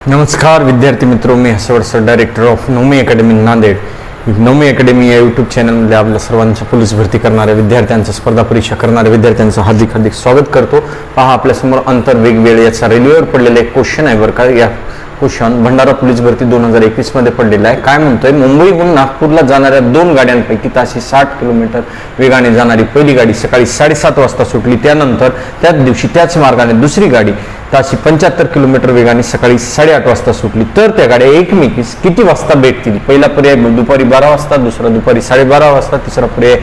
नमस्कार विद्यार्थी मित्रों, मी Harshvardhan sir, director of Navami academy Nanded. Navami academy या यूट्यूब चॅनलमध्ये आपल्या सर्वांचं पोलीस भरती करणाऱ्या विद्यार्थ्यांचं, स्पर्धा परीक्षा करणाऱ्या विद्यार्थ्यांचं हार्दिक स्वागत करतो. पहा, आपल्यासमोर अंतर वेगवेळ याचा रेल्वेवर पडलेला एक क्वेश्चन आहे बरं का. या क्वेश्चन भंडारा पोलीस भरती 2021 मध्ये पडलेला आहे. काय म्हणतोय, मुंबईहून नागपूरला जाणाऱ्या 2 गाड्यांपैकी ताशी 60 किलोमीटर वेगाने जाणारी पहिली गाडी सकाळी 7:30 वाजता सुटली. त्यानंतर त्याच दिवशी त्याच मार्गाने दुसरी गाडी ताशी 75 किलोमीटर वेगाने सकाळी 8:30 वाजता सुटली. तर त्या गाड्या एकमेकीस किती वाजता भेटतील? पहिला पर्याय दुपारी 12 वाजता, दुसरा दुपारी 12:30 वाजता, तिसरा पर्याय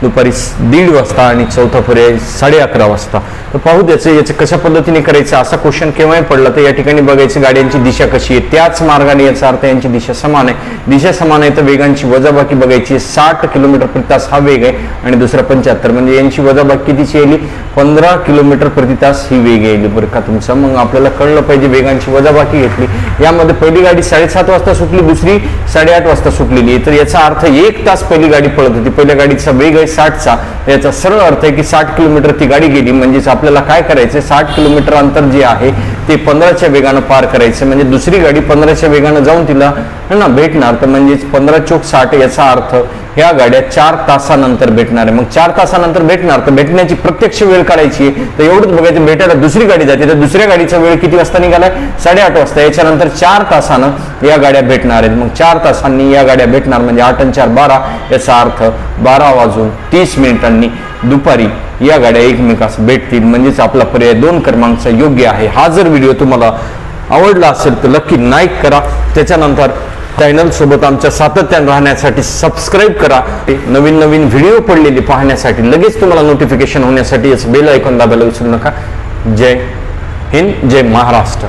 दुपारी 1:30 वाजता आणि चौथा पर्याय 11:30 वाजता. तर पाहू याचं कशा पद्धतीने करायचं. असा क्वेश्चन केव्हाही पडला तर या ठिकाणी बघायचं गाड्यांची दिशा कशी आहे. त्याच मार्गाने, याचा अर्थ यांची दिशा समान आहे. दिशा समान आहे तर वेगांची वजाबाकी बघायची. 60 किलोमीटर प्रति तास हा वेग आहे आणि दुसरा 75, म्हणजे यांची वजाबाकी कितीची येईल? 15 किलोमीटर प्रति तास ही वेग येईल बरं का तुमचा. मग आपल्याला कळलं पाहिजे वेगांची वजाबाकी घेतली. यामध्ये पहिली गाडी 7:30 वाजता सुटली, दुसरी 8:30 वाजता सुटलेली आहे. तर याचा अर्थ 1 तास पहिली गाडी पळत होती. पहिल्या गाडीचा वेग आहे 60चा. याचा सरळ अर्थ आहे की 60 किलोमीटर ती गाडी गेली. म्हणजेच आपल्याला काय करायचं, 60 किलोमीटर अंतर जे आहे ते 15च्या वेगानं पार करायचं. म्हणजे दुसरी गाडी 15च्या वेगानं जाऊन तिला ना भेटणार. तर म्हणजेच 15 चोक 60. याचा अर्थ ह्या गाड्या 4 तासानंतर भेटणार आहे. मग 4 तासानंतर भेटणार तर भेटण्याची प्रत्यक्ष वेळ काढायची. तर एवढंच बघायचं, भेटायला दुसरी गाडी जाते तर दुसऱ्या गाडीचा वेळ किती वाजता निघालाय? 8:30 वाजता. याच्यानंतर 4 तासानं या गाड्या भेटणार आहेत. मग 4 तासांनी या गाड्या भेटणार, म्हणजे 8 आणि 4 12. याचा अर्थ 12:30 दुपारी या गाड्या एकमेकास भेटतील. म्हणजेच आपला पर्याय 2 क्रमांकचा योग्य आहे. हा जर व्हिडिओ तुम्हाला आवडला असेल तर नक्की लाईक करा. त्याच्यानंतर चॅनल सोबत आमच्या सातत्याने राहण्यासाठी सबस्क्राईब करा. नवीन व्हिडिओ पडलेले पाहण्यासाठी, लगेच तुम्हाला नोटिफिकेशन होण्यासाठी याचं बेल आयकॉन दाबायला विसरू नका. जय हिंद, जय महाराष्ट्र.